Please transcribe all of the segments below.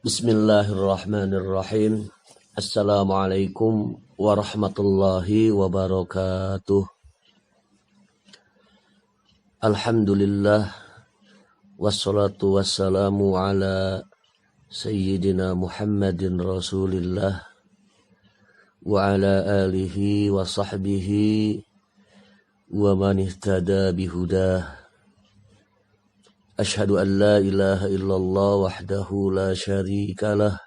Bismillahirrahmanirrahim. Assalamualaikum warahmatullahi wabarakatuh. Alhamdulillah wassalatu wassalamu ala sayyidina Muhammadin Rasulillah wa ala alihi wa sahbihi wa man ihtada bihudah. Asyhadu an la ilaha illallah wahdahu la syarika lah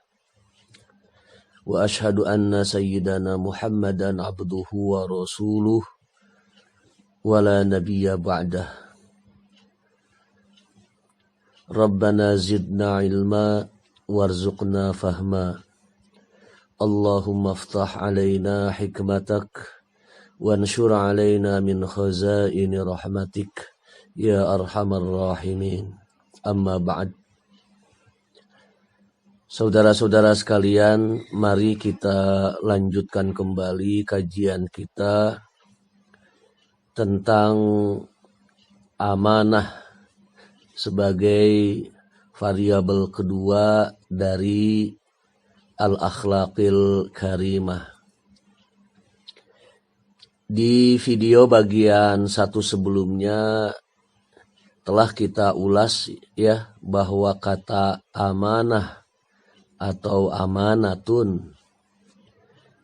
wa asyhadu anna sayyidana Muhammadan abduhu wa rasuluh wa la nabiyya ba'dah. Rabbana zidna ilma warzuqna fahma. Allahumma aftah alaina hikmatak wanshur alaina min khazaini rahmatik ya arhamar rahimin. Amma ba'd. Saudara-saudara sekalian, mari kita lanjutkan kembali kajian kita tentang amanah sebagai variabel kedua dari al-akhlaqil karimah. Di video bagian satu sebelumnya telah kita ulas ya bahwa kata amanah atau amanatun,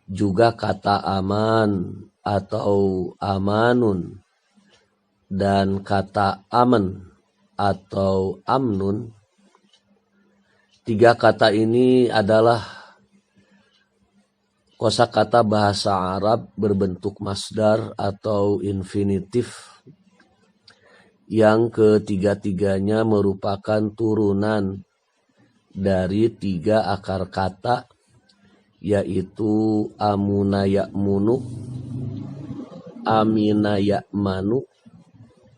juga kata aman atau amanun, dan kata aman atau amnun. Tiga kata ini adalah kosakata bahasa Arab berbentuk masdar atau infinitif, yang ketiga-tiganya merupakan turunan dari tiga akar kata, yaitu amuna ya'munu, amina ya'manu,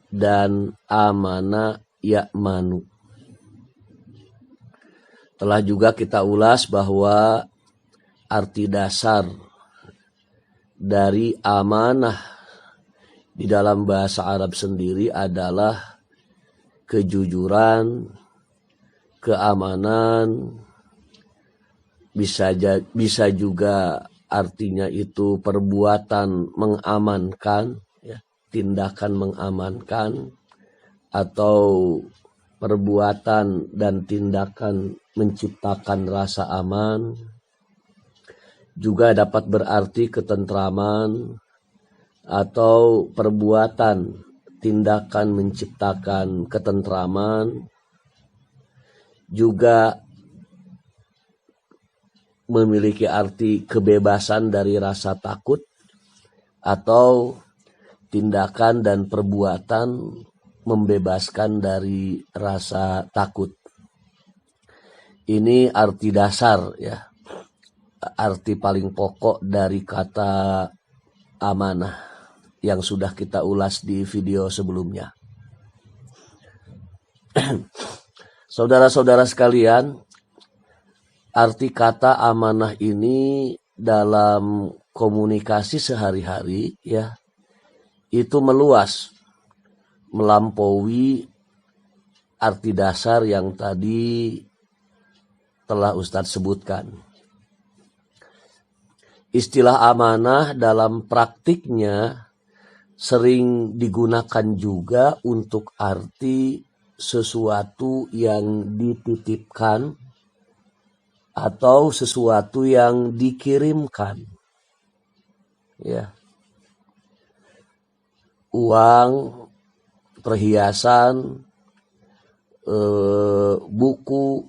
dan amana ya'manu. Telah juga kita ulas bahwa arti dasar dari amanah di dalam bahasa Arab sendiri adalah kejujuran, keamanan, bisa juga artinya itu perbuatan mengamankan, ya, tindakan mengamankan, atau perbuatan dan tindakan menciptakan rasa aman. Juga dapat berarti ketentraman atau perbuatan tindakan menciptakan ketentraman. Juga memiliki arti kebebasan dari rasa takut atau tindakan dan perbuatan membebaskan dari rasa takut. Ini arti dasar, ya, arti paling pokok dari kata amanah yang sudah kita ulas di video sebelumnya. Saudara-saudara sekalian, arti kata amanah ini dalam komunikasi sehari-hari, ya, itu meluas, melampaui arti dasar yang tadi telah Ustadz sebutkan. Istilah amanah dalam praktiknya sering digunakan juga untuk arti sesuatu yang dititipkan atau sesuatu yang dikirimkan, ya, uang, perhiasan, buku,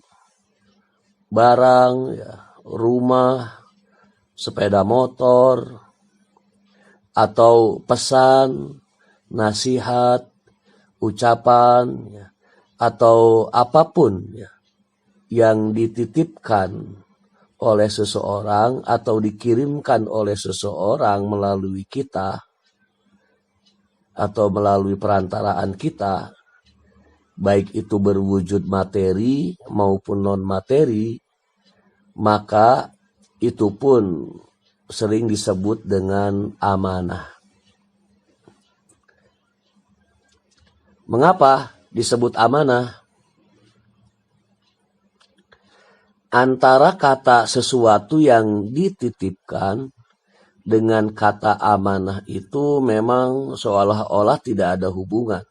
barang, ya, rumah, sepeda motor, atau pesan, nasihat, ucapan, ya, atau apapun, ya, yang dititipkan oleh seseorang atau dikirimkan oleh seseorang melalui kita atau melalui perantaraan kita, baik itu berwujud materi maupun non materi, maka itu pun sering disebut dengan amanah. Mengapa disebut amanah? antara kata sesuatu yang dititipkan dengan kata amanah itu memang seolah-olah tidak ada hubungan.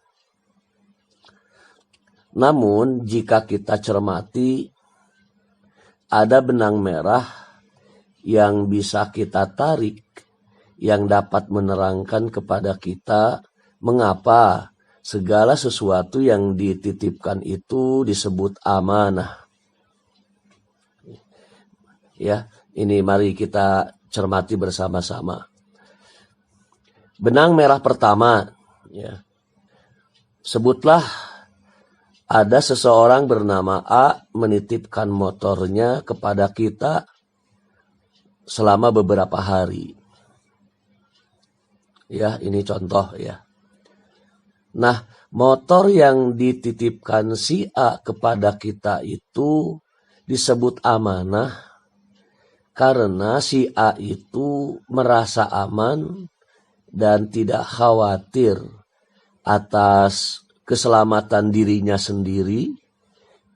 Namun jika kita cermati, ada benang merah yang bisa kita tarik, yang dapat menerangkan kepada kita mengapa segala sesuatu yang dititipkan itu disebut amanah. Ya, ini mari kita cermati bersama-sama. Benang merah pertama, ya. Sebutlah ada seseorang bernama A menitipkan motornya kepada kita selama beberapa hari. Ya, ini contoh ya. Nah, motor yang dititipkan si A kepada kita itu disebut amanah karena si A itu merasa aman dan tidak khawatir atas keselamatan dirinya sendiri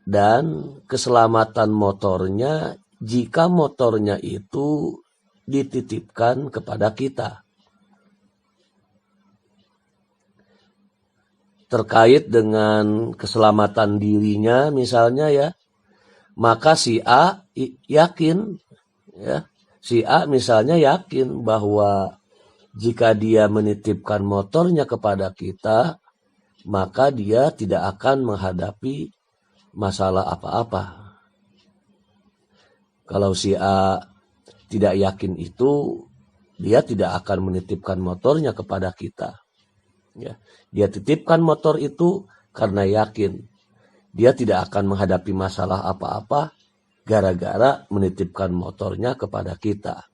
dan keselamatan motornya jika motornya itu dititipkan kepada kita. Terkait dengan keselamatan dirinya misalnya ya, maka si A yakin ya, si A misalnya yakin bahwa jika dia menitipkan motornya kepada kita, maka dia tidak akan menghadapi masalah apa-apa. Kalau si A tidak yakin itu, dia tidak akan menitipkan motornya kepada kita. Ya, dia titipkan motor itu karena yakin dia tidak akan menghadapi masalah apa-apa gara-gara menitipkan motornya kepada kita.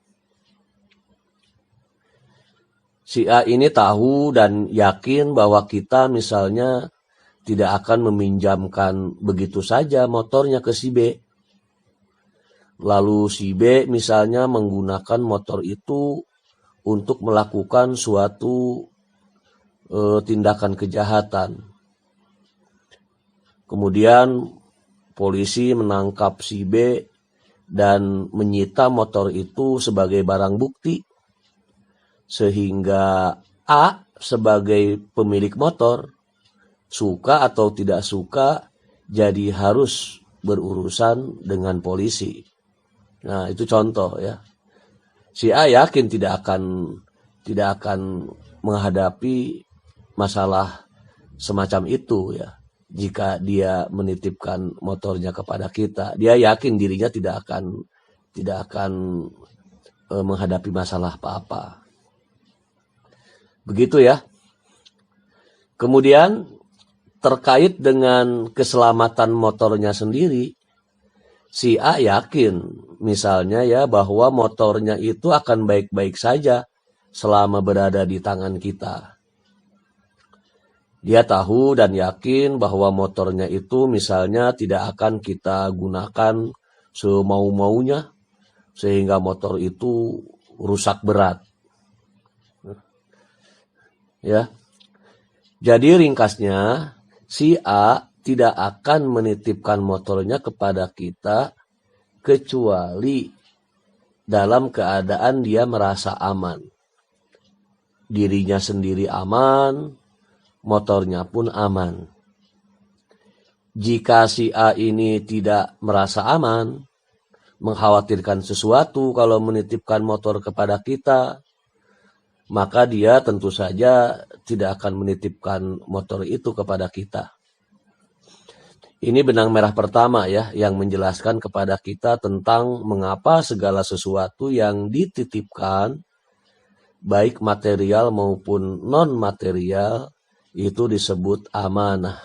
Si A ini tahu dan yakin bahwa kita misalnya tidak akan meminjamkan begitu saja motornya ke si B. Lalu si B misalnya menggunakan motor itu untuk melakukan suatu tindakan kejahatan. Kemudian polisi menangkap si B dan menyita motor itu sebagai barang bukti. Sehingga A sebagai pemilik motor, suka atau tidak suka, jadi harus berurusan dengan polisi. Nah, itu contoh ya. Si A yakin tidak akan menghadapi masalah semacam itu ya. Jika dia menitipkan motornya kepada kita, dia yakin dirinya tidak akan menghadapi masalah apa-apa. Begitu ya. Kemudian terkait dengan keselamatan motornya sendiri, si A yakin misalnya ya bahwa motornya itu akan baik-baik saja selama berada di tangan kita. Dia tahu dan yakin bahwa motornya itu misalnya tidak akan kita gunakan semau-maunya sehingga motor itu rusak berat. Ya. Jadi ringkasnya, si A tidak akan menitipkan motornya kepada kita kecuali dalam keadaan dia merasa aman. Dirinya sendiri aman, motornya pun aman. Jika si A ini tidak merasa aman, mengkhawatirkan sesuatu kalau menitipkan motor kepada kita, maka dia tentu saja tidak akan menitipkan motor itu kepada kita. Ini benang merah pertama ya, yang menjelaskan kepada kita tentang mengapa segala sesuatu yang dititipkan, baik material maupun non-material, itu disebut amanah.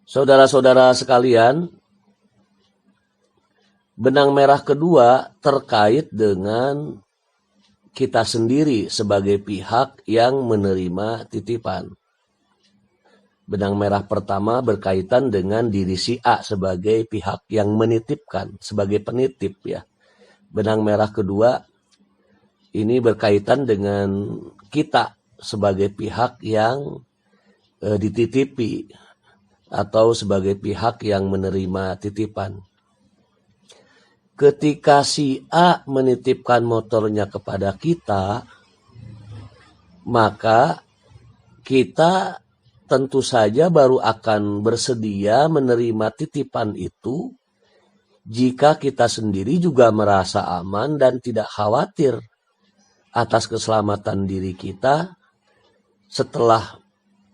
Saudara-saudara sekalian, benang merah kedua terkait dengan kita sendiri sebagai pihak yang menerima titipan. Benang merah pertama berkaitan dengan diri si A sebagai pihak yang menitipkan, sebagai penitip ya. Benang merah kedua ini berkaitan dengan kita sebagai pihak yang dititipi. atau sebagai pihak yang menerima titipan. Ketika si A menitipkan motornya kepada kita, maka kita tentu saja baru akan bersedia menerima titipan itu jika kita sendiri juga merasa aman dan tidak khawatir atas keselamatan diri kita setelah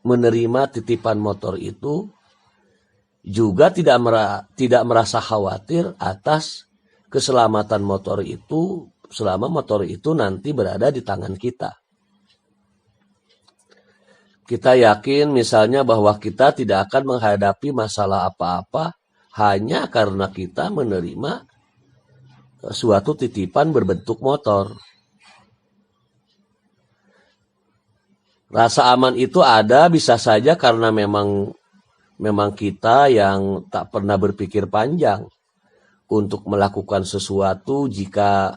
menerima titipan motor itu, juga tidak merasa khawatir atas keselamatan motor itu selama motor itu nanti berada di tangan kita. Kita yakin misalnya bahwa kita tidak akan menghadapi masalah apa-apa hanya karena kita menerima suatu titipan berbentuk motor. Rasa aman itu ada bisa saja karena memang kita yang tak pernah berpikir panjang untuk melakukan sesuatu jika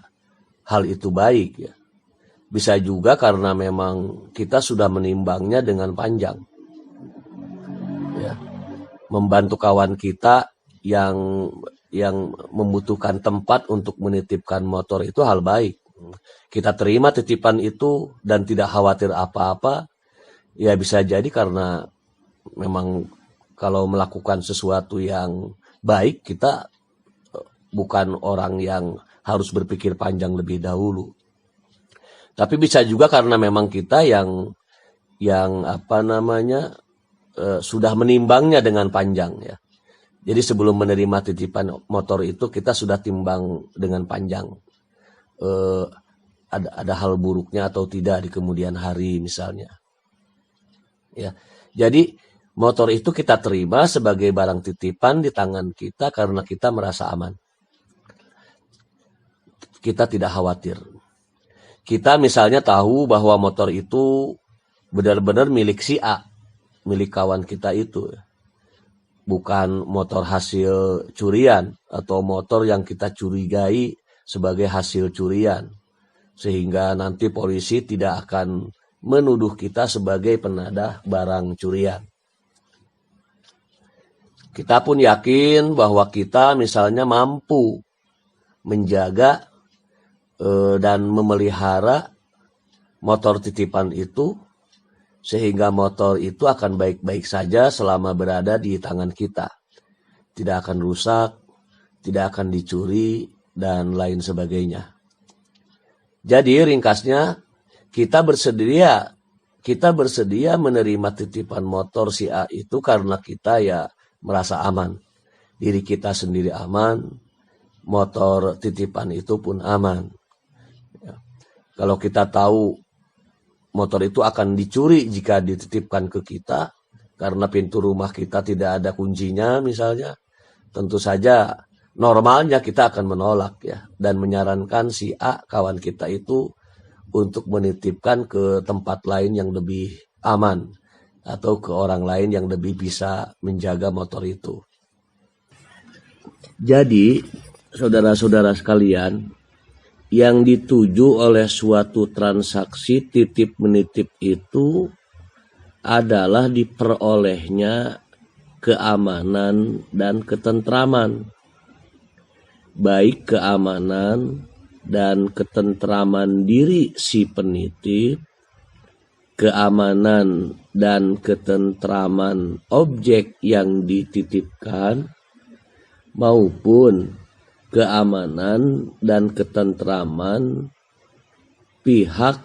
hal itu baik, ya. Bisa juga karena memang kita sudah menimbangnya dengan panjang, ya. Membantu kawan kita yang membutuhkan tempat untuk menitipkan motor itu hal baik. Kita terima titipan itu dan tidak khawatir apa-apa, ya bisa jadi karena memang kalau melakukan sesuatu yang baik, kita bukan orang yang harus berpikir panjang lebih dahulu. Tapi bisa juga karena memang kita yang sudah menimbangnya dengan panjang, ya. Jadi sebelum menerima titipan motor itu kita sudah timbang dengan panjang. Ada hal buruknya atau tidak di kemudian hari misalnya. Ya. Jadi motor itu kita terima sebagai barang titipan di tangan kita karena kita merasa aman. Kita tidak khawatir. Kita misalnya tahu bahwa motor itu benar-benar milik si A, milik kawan kita itu. Bukan motor hasil curian atau motor yang kita curigai sebagai hasil curian. Sehingga nanti polisi tidak akan menuduh kita sebagai penadah barang curian. Kita pun yakin bahwa kita misalnya mampu menjaga dan memelihara motor titipan itu sehingga motor itu akan baik-baik saja selama berada di tangan kita. Tidak akan rusak, tidak akan dicuri, dan lain sebagainya. Jadi ringkasnya kita bersedia menerima titipan motor si A itu karena kita ya merasa aman. Diri kita sendiri aman, motor titipan itu pun aman. Kalau kita tahu motor itu akan dicuri jika dititipkan ke kita, karena pintu rumah kita tidak ada kuncinya misalnya, tentu saja normalnya kita akan menolak, ya, dan menyarankan si A kawan kita itu untuk menitipkan ke tempat lain yang lebih aman atau ke orang lain yang lebih bisa menjaga motor itu. Jadi, saudara-saudara sekalian, yang dituju oleh suatu transaksi titip-menitip itu adalah diperolehnya keamanan dan ketentraman. Baik keamanan dan ketentraman diri si penitip, keamanan dan ketentraman objek yang dititipkan, maupun keamanan dan ketentraman pihak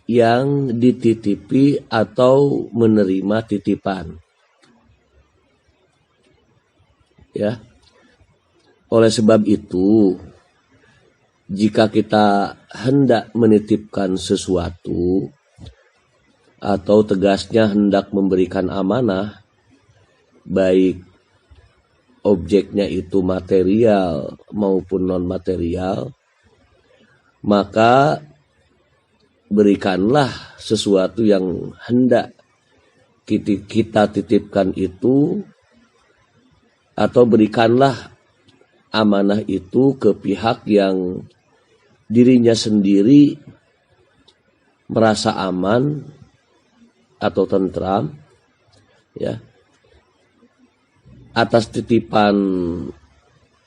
yang dititipi atau menerima titipan. Ya. Oleh sebab itu, jika kita hendak menitipkan sesuatu atau tegasnya hendak memberikan amanah, baik objeknya itu material maupun non-material, maka berikanlah sesuatu yang hendak kita titipkan itu, atau berikanlah amanah itu ke pihak yang dirinya sendiri merasa aman atau tentram, ya. atas titipan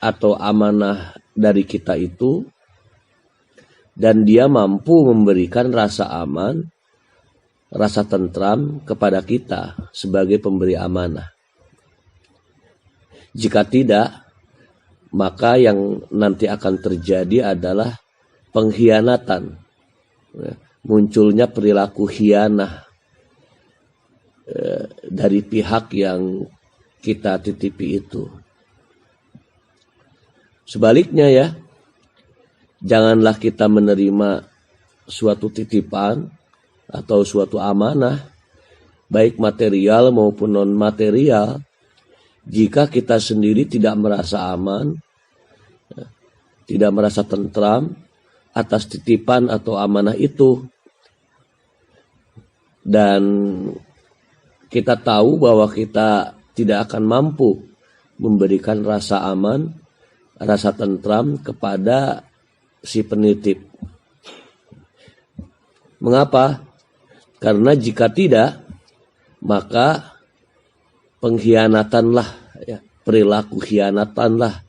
atau amanah dari kita itu, dan dia mampu memberikan rasa aman, rasa tentram kepada kita sebagai pemberi amanah. Jika tidak, maka yang nanti akan terjadi adalah pengkhianatan, munculnya perilaku khianah dari pihak yang kita titipi itu. Sebaliknya ya, janganlah kita menerima suatu titipan atau suatu amanah, baik material maupun non material, jika kita sendiri tidak merasa aman, tidak merasa tentram atas titipan atau amanah itu. Dan kita tahu bahwa kita tidak akan mampu memberikan rasa aman, rasa tentram kepada si penitip. Mengapa? Karena jika tidak, maka pengkhianatanlah, ya, perilaku khianatanlah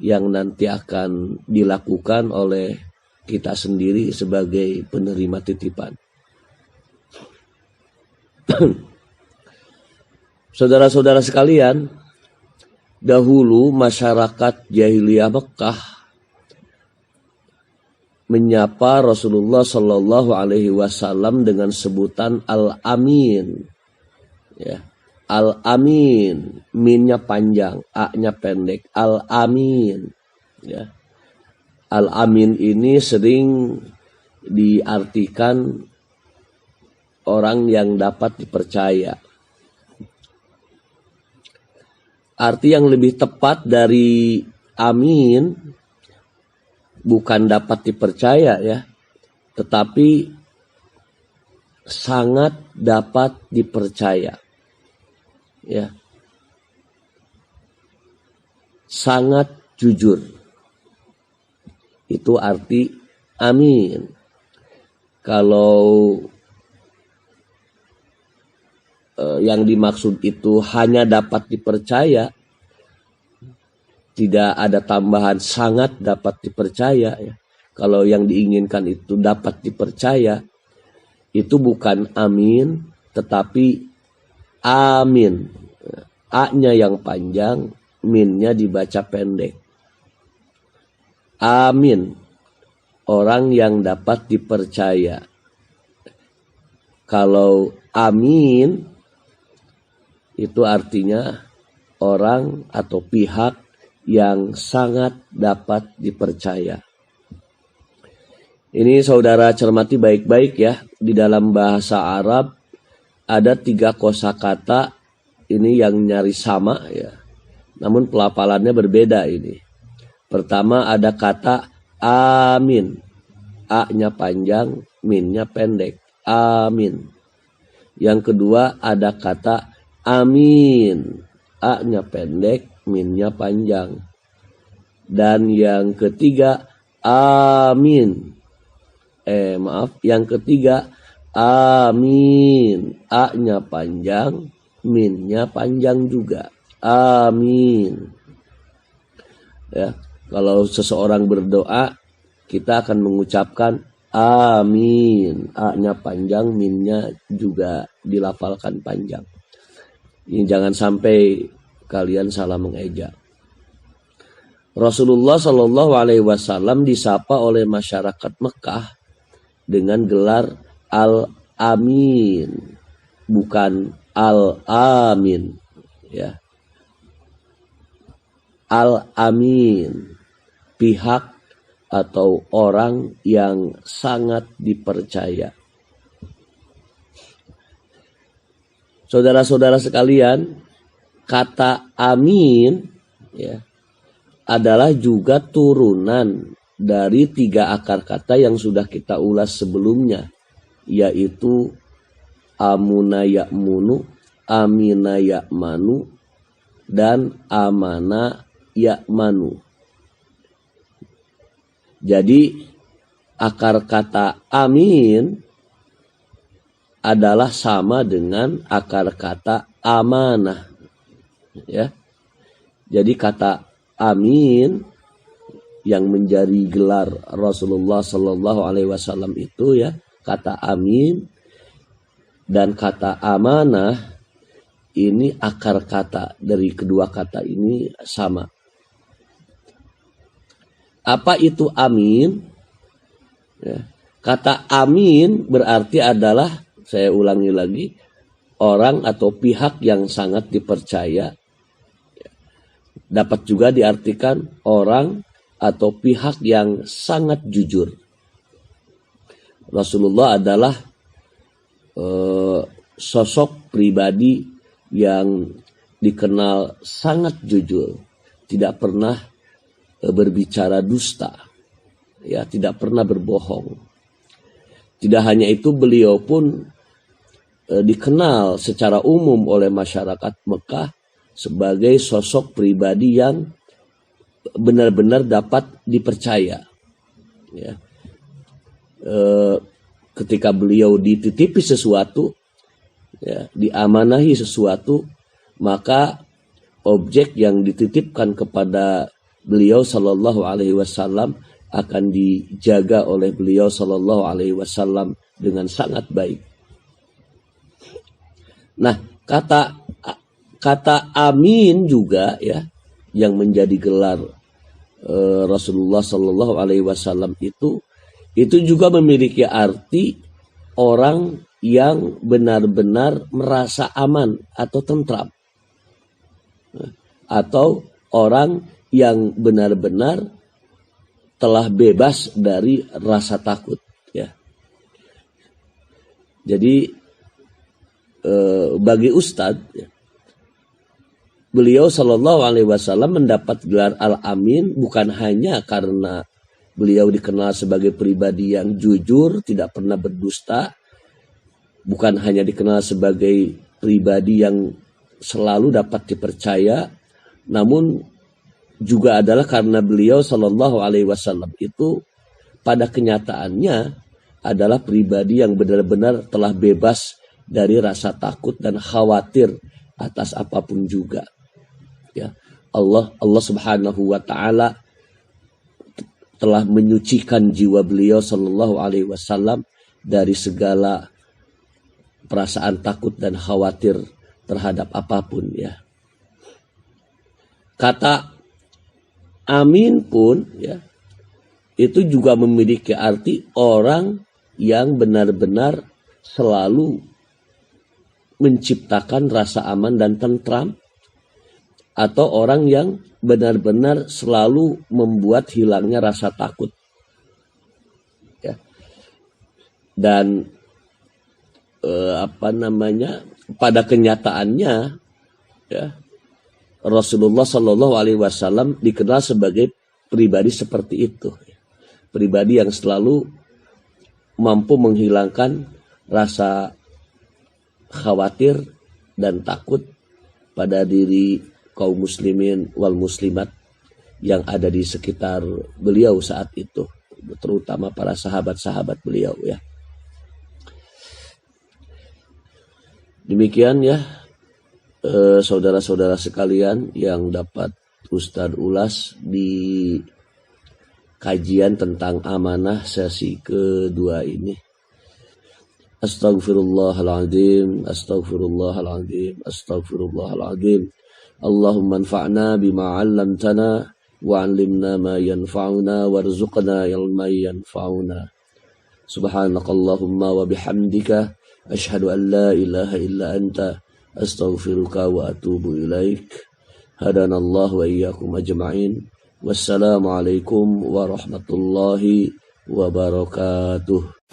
yang nanti akan dilakukan oleh kita sendiri sebagai penerima titipan. Saudara-saudara sekalian, dahulu masyarakat jahiliyah Mekah menyapa Rasulullah Shallallahu Alaihi Wasallam dengan sebutan Al-Amin. Ya, Al-Amin, minnya panjang, a-nya pendek. Al-Amin. Ya. Al-Amin ini sering diartikan orang yang dapat dipercaya. Arti yang lebih tepat dari amin bukan dapat dipercaya ya, tetapi sangat dapat dipercaya. Ya. Sangat jujur. Itu arti amin. Kalau yang dimaksud itu hanya dapat dipercaya, tidak ada tambahan sangat dapat dipercaya ya. Kalau yang diinginkan itu dapat dipercaya, itu bukan amin tetapi amin. A-nya yang panjang, min-nya dibaca pendek. Amin, orang yang dapat dipercaya. Kalau amin itu artinya orang atau pihak yang sangat dapat dipercaya. Ini saudara cermati baik-baik ya. Di dalam bahasa Arab ada 3 kosakata ini yang nyaris sama ya. Namun pelafalannya berbeda ini. Pertama ada kata amin. A-nya panjang, min-nya pendek. Amin. Yang kedua ada kata amin, a-nya pendek, min-nya panjang. Dan yang ketiga amin. Yang ketiga amin, a-nya panjang, min-nya panjang juga. Amin. Ya, kalau seseorang berdoa, kita akan mengucapkan amin, a-nya panjang, min-nya juga dilafalkan panjang. Ini jangan sampai kalian salah mengeja. Rasulullah Shallallahu Alaihi Wasallam disapa oleh masyarakat Mekah dengan gelar Al-Amin, bukan Al-Amin. Ya. Al-Amin, pihak atau orang yang sangat dipercaya. Saudara-saudara sekalian, kata amin ya, adalah juga turunan dari 3 akar kata yang sudah kita ulas sebelumnya, yaitu amuna ya'munu, amina ya'manu, dan amana ya'manu. Jadi akar kata amin adalah sama dengan akar kata amanah. Ya. Jadi kata amin yang menjadi gelar Rasulullah Sallallahu Alaihi Wasallam itu ya, kata amin dan kata amanah ini akar kata dari kedua kata ini sama. Apa itu amin? Ya. Kata amin berarti adalah, saya ulangi lagi, orang atau pihak yang sangat dipercaya. Dapat juga diartikan orang atau pihak yang sangat jujur. Rasulullah adalah sosok pribadi yang dikenal sangat jujur, tidak pernah berbicara dusta, ya, tidak pernah berbohong. Tidak hanya itu, beliau pun dikenal secara umum oleh masyarakat Mekah sebagai sosok pribadi yang benar-benar dapat dipercaya. Ya. Ketika beliau dititipi sesuatu, ya, diamanahi sesuatu, maka objek yang dititipkan kepada beliau Sallallahu Alaihi Wasallam akan dijaga oleh beliau Sallallahu Alaihi Wasallam dengan sangat baik. Nah, kata amin juga ya, yang menjadi gelar Rasulullah Sallallahu Alaihi Wasallam itu juga memiliki arti orang yang benar-benar merasa aman atau tentram, atau orang yang benar-benar telah bebas dari rasa takut, ya. Jadi bagi Ustadz, ya, beliau Sallallahu Alaihi Wasallam mendapat gelar Al-Amin bukan hanya karena beliau dikenal sebagai pribadi yang jujur, tidak pernah berdusta, bukan hanya dikenal sebagai pribadi yang selalu dapat dipercaya, namun juga adalah karena beliau Sallallahu Alaihi Wasallam itu pada kenyataannya adalah pribadi yang benar-benar telah bebas dari rasa takut dan khawatir atas apapun juga. Ya, Allah Subhanahu Wa Taala telah menyucikan jiwa beliau Sallallahu Alaihi Wasallam dari segala perasaan takut dan khawatir terhadap apapun, ya. Kata amin pun ya, itu juga memiliki arti orang yang benar-benar selalu menciptakan rasa aman dan tentram, atau orang yang benar-benar selalu membuat hilangnya rasa takut, ya. Dan pada kenyataannya, ya, Rasulullah Shallallahu Alaihi Wasallam dikenal sebagai pribadi seperti itu, pribadi yang selalu mampu menghilangkan rasa khawatir dan takut pada diri kaum muslimin wal muslimat yang ada di sekitar beliau saat itu, terutama para sahabat-sahabat beliau, ya. Demikian ya, saudara-saudara sekalian yang dapat Ustadz ulas di kajian tentang amanah sesi kedua ini. Astaghfirullahaladzim, astaghfirullahaladzim, astaghfirullahaladzim. Allahumma anfa'na bima 'allamtana wa 'allimna ma yanfa'una warzuqna ilman yanfa'una. Subhanakallahumma wa bihamdika asyhadu an la ilaha illa anta astaghfiruka wa atubu ilaik. Hadanallahu wa iyyakum ajma'in. Wassalamualaikum warahmatullahi wabarakatuh.